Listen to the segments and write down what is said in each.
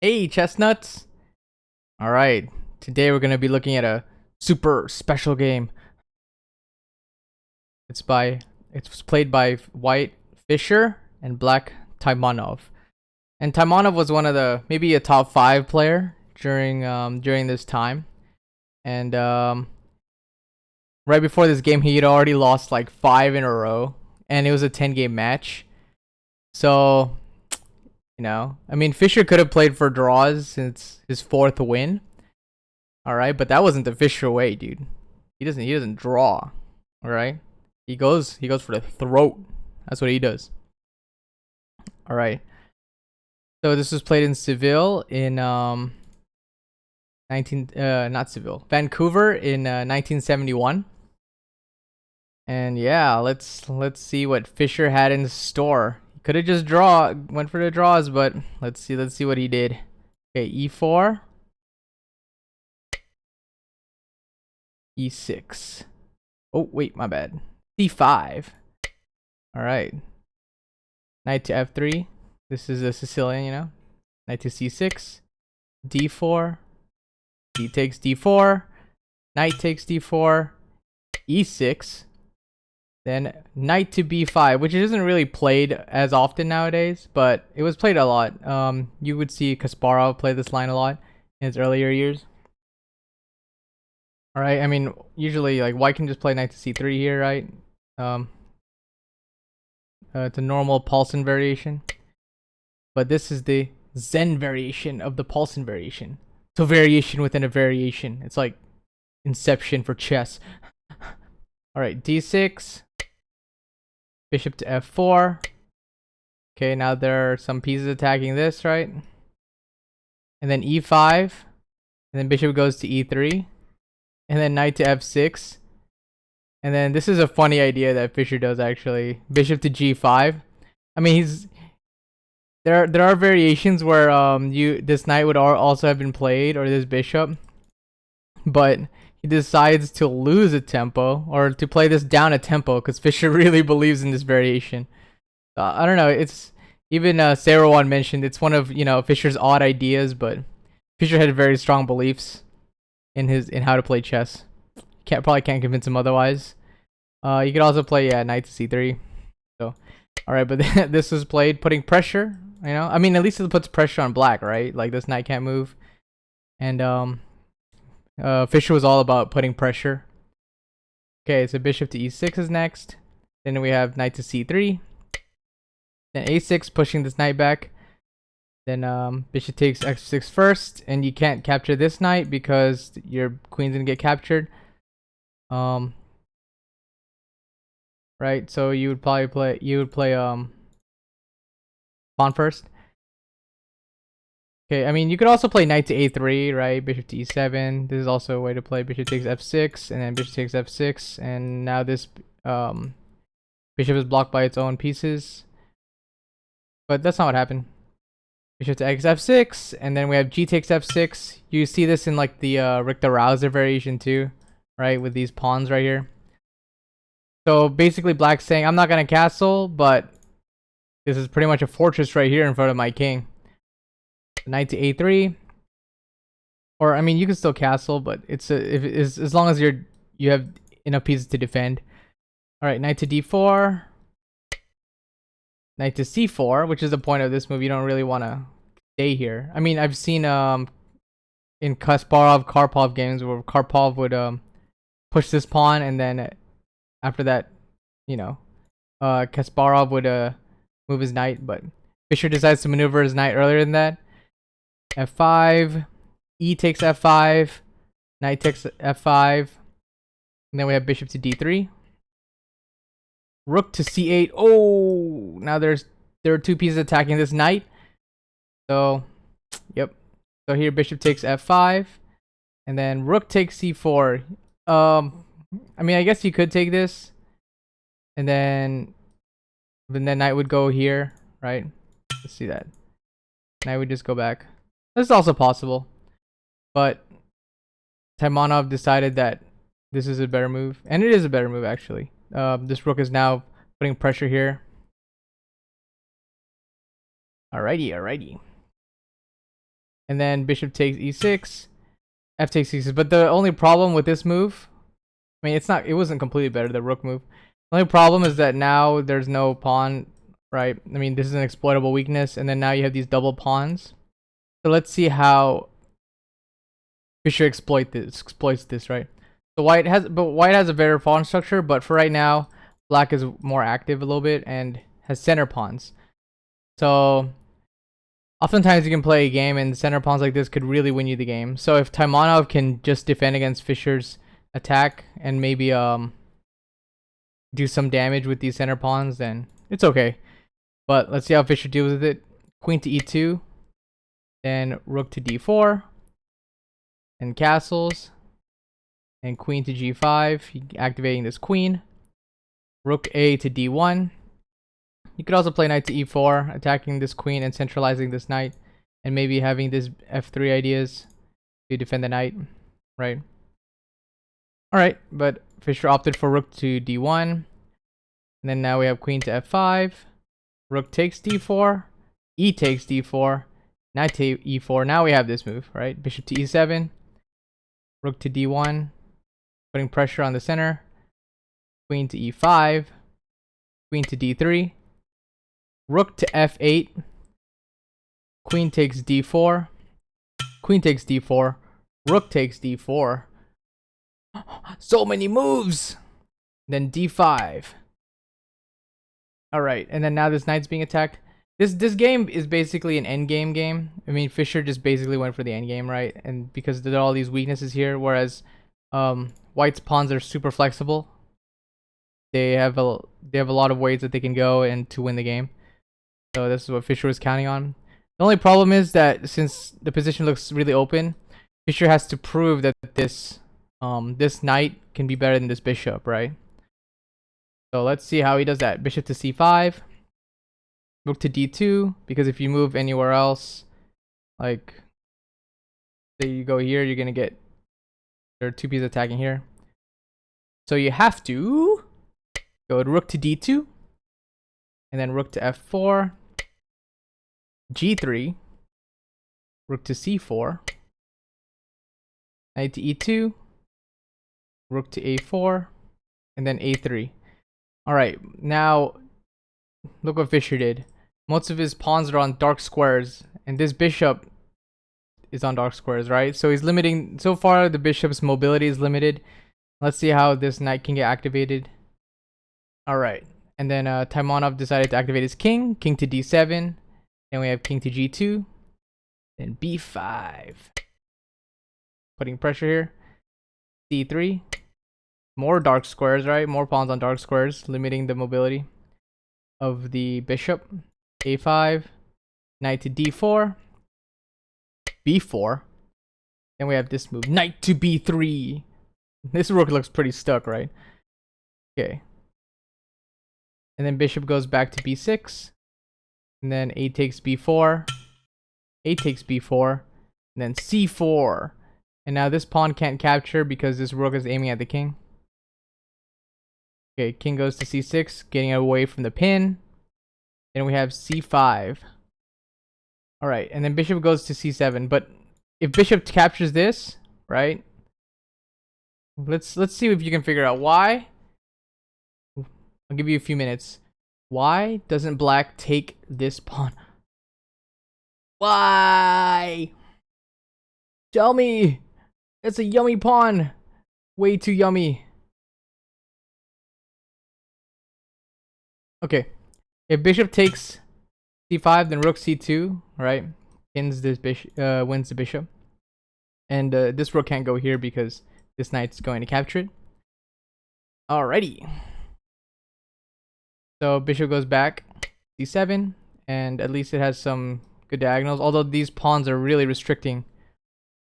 Hey, chestnuts! Alright, today we're gonna be looking at a super special game. It's played by white Fischer and black Taimanov. And Taimanov was one of the, maybe a top 5 player during this time. And right before this game, he had already lost like 5 in a row. And it was a 10-game match. So, I mean, Fischer could have played for draws since his 4th win. All right, but that wasn't the Fischer way, dude. He doesn't draw. All right, he goes for the throat. That's what he does. All right. So this was played in Seville in 19 not Seville, Vancouver in 1971. And yeah, let's see what Fischer had in store. He could have just went for the draws, but let's see what he did. Okay, e4. E6. Oh, wait, my bad. C5. All right. Knight to F3. This is a Sicilian, Knight to C6. D4. D takes D4. Knight takes D4. E6. Then knight to B5, which isn't really played as often nowadays, but it was played a lot. You would see Kasparov play this line a lot in his earlier years. All right, I mean, usually like white can just play knight to c3 here, right? It's a normal Paulsen variation, but this is the Zen variation of the Paulsen variation. So variation within a variation. It's like Inception for chess. All right, d6, bishop to f4. Okay, now there are some pieces attacking this, right? And then e5, and then bishop goes to e3. And then knight to f6. And then this is a funny idea that Fischer does actually. Bishop to g5. I mean, there are variations where this knight would also have been played, or this bishop, but he decides to lose a tempo or to play this down a tempo because Fischer really believes in this variation. I don't know. It's even Sarawan mentioned it's one of Fischer's odd ideas, but Fischer had very strong beliefs in how to play chess. Probably can't convince him otherwise. You could also play knight to c3. So, all right, but this was played putting pressure. I mean, at least it puts pressure on black, right? Like this knight can't move, and Fischer was all about putting pressure. Okay, so bishop to e6 is next. Then we have knight to c3. Then a6, pushing this knight back. Then bishop takes x6 first, and you can't capture this knight because your queen's gonna get captured. Right. So you would probably play pawn first. Okay. I mean, you could also play knight to a3, right? Bishop to e7. This is also a way to play. Bishop takes f6, and then bishop takes f6, and now this bishop is blocked by its own pieces. But that's not what happened. Bishop to f6, and then we have g takes f6. You see this in like the Richter Rauser variation too, right? With these pawns right here. So basically black's saying, I'm not going to castle, but this is pretty much a fortress right here in front of my king. Knight to a3. Or, I mean, you can still castle, but as long as you have enough pieces to defend. Alright, knight to d4. Knight to c4, which is the point of this move. You don't really want to stay here. I mean, I've seen in Kasparov, Karpov games where Karpov would push this pawn, and then after that, Kasparov would move his knight, but Fischer decides to maneuver his knight earlier than that. f5, e takes f5, knight takes f5, and then we have bishop to d3. Rook to c8. Oh, now there are two pieces attacking this knight. So, yep. So here bishop takes f5, and then rook takes c4. I mean, I guess you could take this, and then knight would go here, right? Let's see that. Knight would just go back. This is also possible, but Taimanov decided that this is a better move, and it is a better move actually. This rook is now putting pressure here. Alrighty. And then bishop takes e6, f takes e6. But the only problem with this move, I mean, it wasn't completely better, the rook move. The only problem is that now there's no pawn, right? I mean, this is an exploitable weakness, and then now you have these double pawns. So let's see how Fischer exploits this, right? So white has a better pawn structure, but for right now, black is more active a little bit and has center pawns. So oftentimes you can play a game and center pawns like this could really win you the game. So if Taimanov can just defend against Fischer's attack and maybe do some damage with these center pawns, then it's okay. But let's see how Fischer deals with it. Queen to e2, then rook to d4, and castles, and queen to g5, activating this queen. Rook a to d1. You could also play knight to e4, attacking this queen and centralizing this knight, and maybe having this f3 ideas to defend the knight, right? Alright, but Fischer opted for rook to d1. And then now we have queen to f5. Rook takes d4. E takes d4. Knight to e4. Now we have this move, right? Bishop to e7. Rook to d1. Putting pressure on the center. Queen to e5. Queen to d3. Rook to f8. Queen takes d4. Queen takes d4. Rook takes d4. So many moves! Then d5. Alright, and then now this knight's being attacked. This game is basically an endgame game. I mean, Fischer just basically went for the endgame, right? And because there are all these weaknesses here, whereas white's pawns are super flexible. They have a lot of ways that they can go and to win the game. So this is what Fischer was counting on. The only problem is that since the position looks really open, Fischer has to prove that this knight can be better than this bishop, right? So let's see how he does that. Bishop to c5. Rook to d2, because if you move anywhere else, like say you go here, you're gonna get, there are two pieces attacking here. So you have to go to rook to d2, and then rook to f4, g3, rook to c4, knight to e2, rook to a4, and then a3. Alright, now look what Fischer did. Most of his pawns are on dark squares, and this bishop is on dark squares, right? So he's limiting, so far the bishop's mobility is limited. Let's see how this knight can get activated. Alright, and then Taimanov decided to activate his king to d7. Then we have king to g2, then b5. Putting pressure here. c3. More dark squares, right? More pawns on dark squares, limiting the mobility of the bishop. a5, knight to d4, b4. Then we have this move, knight to b3. This rook looks pretty stuck, right? Okay. And then bishop goes back to b6. And then a takes b4. A takes b4. And then c4. And now this pawn can't capture because this rook is aiming at the king. Okay, king goes to c6, getting away from the pin. Then we have c5. Alright, and then bishop goes to c7. But if bishop captures this, right? Let's see if you can figure out why. I'll give you a few minutes. Why doesn't black take this pawn? Why? Tell me. It's a yummy pawn. Way too yummy. Okay. If bishop takes c5, then rook c2, right? Wins this bishop, wins the bishop. And this rook can't go here because this knight's going to capture it. Alrighty. So bishop goes back, c7, and at least it has some good diagonals. Although these pawns are really restricting.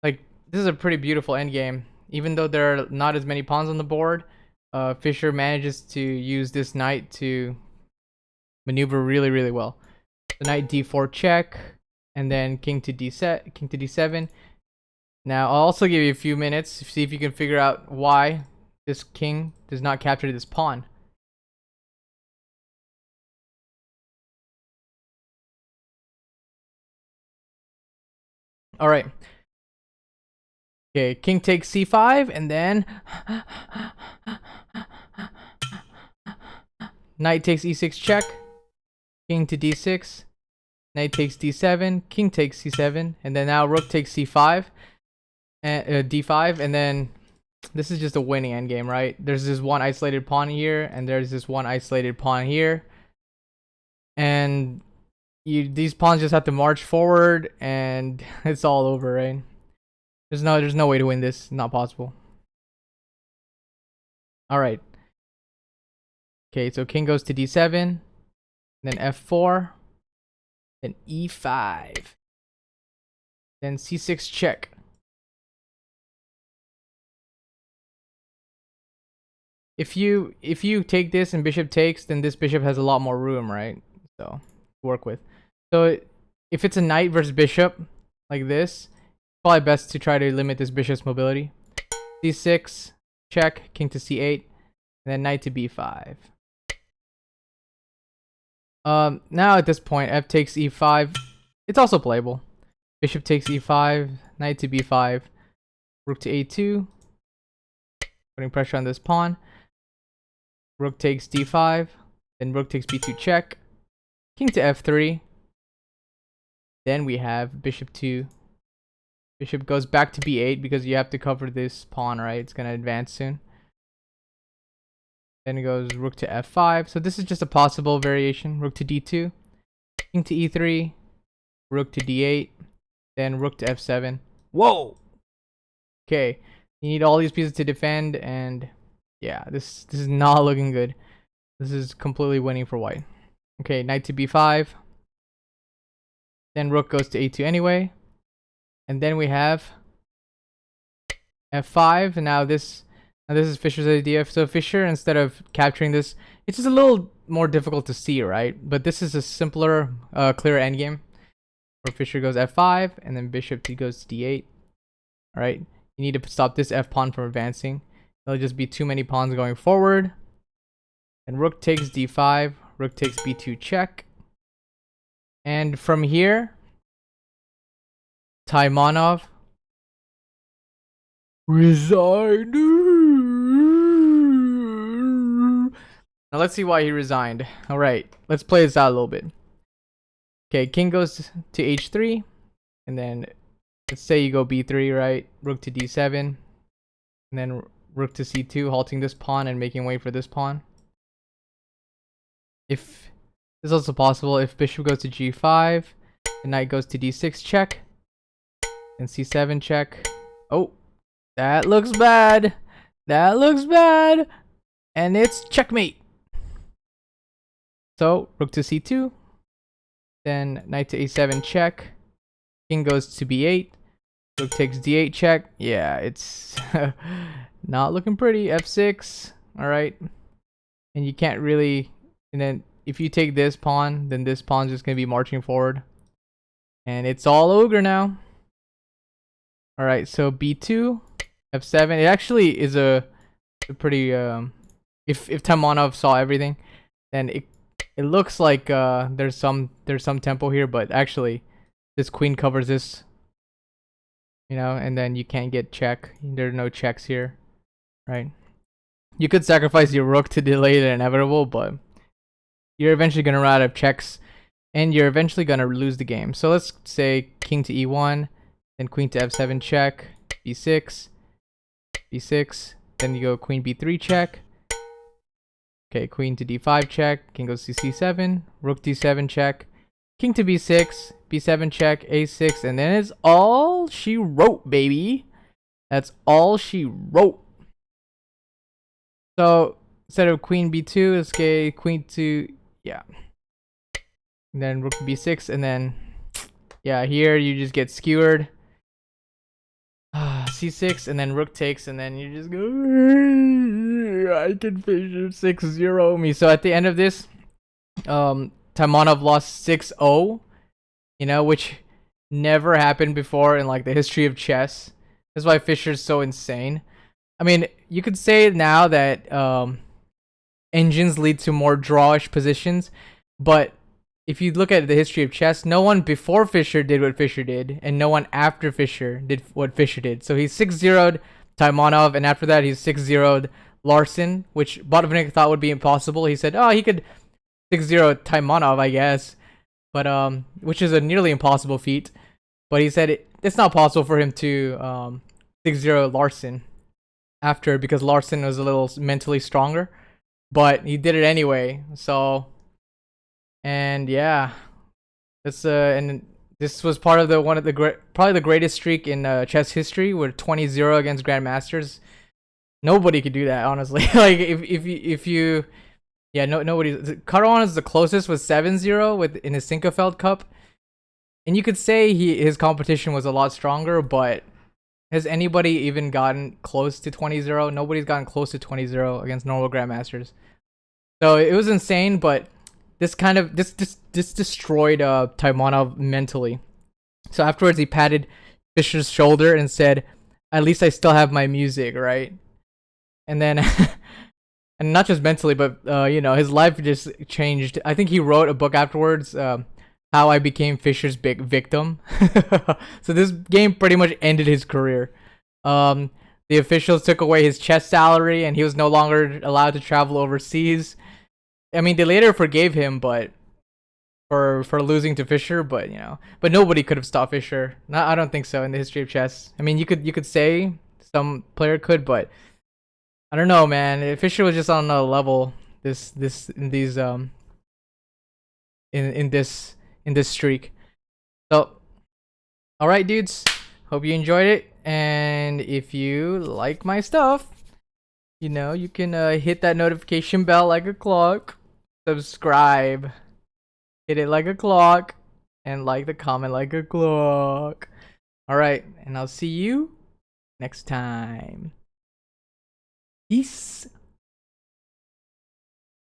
Like, this is a pretty beautiful endgame. Even though there are not as many pawns on the board, Fischer manages to use this knight to maneuver really, really well. The knight d4 check, and then king to d7. Now, I'll also give you a few minutes to see if you can figure out why this king does not capture this pawn. All right. Okay, king takes c5, and then knight takes e6 check, king to d6, knight takes d7, king takes c7, and then now rook takes c5, and d5, and then this is just a winning endgame, right? There's this one isolated pawn here, and there's this one isolated pawn here, and these pawns just have to march forward, and it's all over, right? There's no way to win this. Not possible. All right. Okay, so king goes to d7, then f4, then e5, then c6 check. If you take this and bishop takes, then this bishop has a lot more room, right? So work with. So if it's a knight versus bishop like this, probably best to try to limit this bishop's mobility. c6 check, king to c8, and then knight to b5. Now at this point, f takes e5. It's also playable. Bishop takes e5, knight to b5, rook to a2, putting pressure on this pawn. Rook takes d5, then rook takes b2 check, king to f3. Then we have bishop 2. Bishop goes back to b8 because you have to cover this pawn, right? It's gonna advance soon. Then it goes rook to f5. So this is just a possible variation. Rook to d2, king to e3, rook to d8, then rook to f7. Whoa! Okay, you need all these pieces to defend, and yeah, this is not looking good. This is completely winning for white. Okay, knight to b5. Then rook goes to a2 anyway. And then we have f5. And now this is Fischer's idea. So Fischer, instead of capturing this, it's just a little more difficult to see, right? But this is a simpler, clearer endgame. Where Fischer goes f5, and then bishop goes to d8. All right, you need to stop this f pawn from advancing. There'll just be too many pawns going forward. And rook takes d5, rook takes b2 check. And from here, Taimanov resigned. Now let's see why he resigned. All right, let's play this out a little bit. Okay, king goes to h3, and then let's say you go b3, right? Rook to d7, and then rook to c2, halting this pawn and making way for this pawn. If this is also possible, if bishop goes to g5, the knight goes to d6 check, and c7 check. Oh, that looks bad. That looks bad. And it's checkmate. So rook to c2, then knight to a7 check, king goes to b8, rook takes d8 check. Yeah, it's not looking pretty. f6. All right, and you can't really. And then if you take this pawn, then this pawn's just gonna be marching forward, and it's all ogre now. All right, so b2, f7. It actually is a pretty if Taimanov saw everything, then it looks like there's some tempo here, but actually this queen covers this, you know, and then you can't get check. There are no checks here, right? You could sacrifice your rook to delay the inevitable, but you're eventually gonna run out of checks, and you're eventually gonna lose the game. So let's say king to e1. Then queen to f7 check, b6, b6. Then you go queen b3 check. Okay, queen to d5 check. King goes to c7, rook d7 check. King to b6, b7 check, a6, and then it's all she wrote, baby. That's all she wrote. So instead of queen b2, let's get queen to, yeah. And then rook b6, and then yeah, here you just get skewered. C6, and then rook takes, and then you just go, I can Fischer 6-0 me. So at the end of this, Taimanov lost 6-0, you know, which never happened before in like the history of chess. That's why Fischer's so insane. I mean, you could say now that engines lead to more drawish positions, but if you look at the history of chess, no one before Fischer did what Fischer did, and no one after Fischer did what Fischer did. So he's 6-0'd Taimanov, and after that he's 6-0'd Larsen, which Botvinnik thought would be impossible. He said, oh, he could 6-0 Taimanov, I guess, but which is a nearly impossible feat. But he said it's not possible for him to 6-0 Larsen after, because Larsen was a little mentally stronger, but he did it anyway. So, and yeah, that's and this was part of probably the greatest streak in chess history, with 20-0 against grandmasters. Nobody could do that, honestly. Like if you yeah, nobody. Caruana is the closest with 7-0 in his Sinkefeld Cup, and you could say his competition was a lot stronger, but has anybody even gotten close to 20-0? Nobody's gotten close to 20-0 against normal grandmasters. So it was insane, but this destroyed Taimanov mentally. So afterwards, he patted Fischer's shoulder and said, "At least I still have my music, right?" And then, and not just mentally, but you know, his life just changed. I think he wrote a book afterwards, How I Became Fischer's Big Victim. So this game pretty much ended his career. The officials took away his chess salary, and he was no longer allowed to travel overseas. I mean, they later forgave him, but for losing to Fischer, but you know, but nobody could have stopped Fischer. No, I don't think so in the history of chess. I mean, you could say some player could, but I don't know, man. Fischer was just on another level. In this streak. So, all right, dudes. Hope you enjoyed it, and if you like my stuff, you know, you can hit that notification bell like a clock, subscribe, hit it like a clock, and like the comment like a clock. All right, and I'll see you next time. Peace.